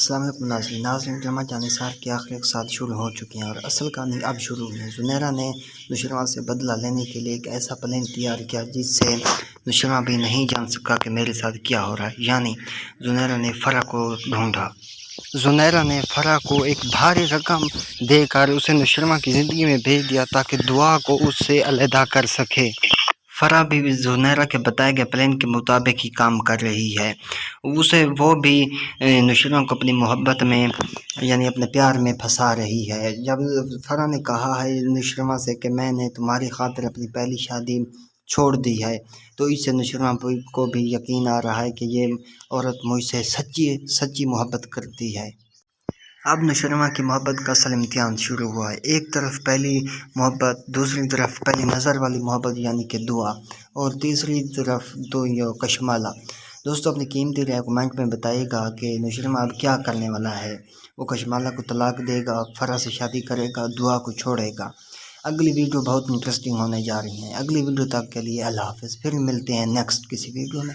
السلام علیکم ناظرین ڈرامہ جانثار کے آخری اقساط شروع ہو چکے ہیں اور اصل کہانی اب شروع ہوئی ہے۔ زنیرہ نے نوشرما سے بدلہ لینے کے لیے ایک ایسا پلان تیار کیا جس سے نوشرما بھی نہیں جان سکا کہ میرے ساتھ کیا ہو رہا ہے، یعنی زنیرہ نے فرح کو ڈھونڈا۔ زنیرہ نے فرح کو ایک بھاری رقم دے کر اسے نوشرما کی زندگی میں بھیج دیا تاکہ دعا کو اس سے علیحدہ کر سکے۔ فرح بھی زنیرہ کے بتائے گئے پلان کے مطابق ہی کام کر رہی ہے۔ وہ بھی نوشرما کو اپنی محبت میں یعنی اپنے پیار میں پھنسا رہی ہے۔ جب فرح نے کہا ہے نوشرما سے کہ میں نے تمہاری خاطر اپنی پہلی شادی چھوڑ دی ہے، تو اس سے نوشرما کو بھی یقین آ رہا ہے کہ یہ عورت مجھ سے سچی محبت کرتی ہے۔ اب نوشرما کی محبت کا اصل امتحان شروع ہوا ہے۔ ایک طرف پہلی محبت، دوسری طرف پہلی نظر والی محبت یعنی کہ دعا، اور تیسری طرف تو یہ کشمالہ۔ دوستو اپنی قیمتی رائے کمنٹ میں بتائیے گا کہ نوشرما اب کیا کرنے والا ہے۔ وہ کشمالہ کو طلاق دے گا، فرح سے شادی کرے گا، دعا کو چھوڑے گا؟ اگلی ویڈیو بہت انٹرسٹنگ ہونے جا رہی ہے۔ اگلی ویڈیو تک کے لیے اللہ حافظ، پھر ملتے ہیں نیکسٹ کسی ویڈیو میں۔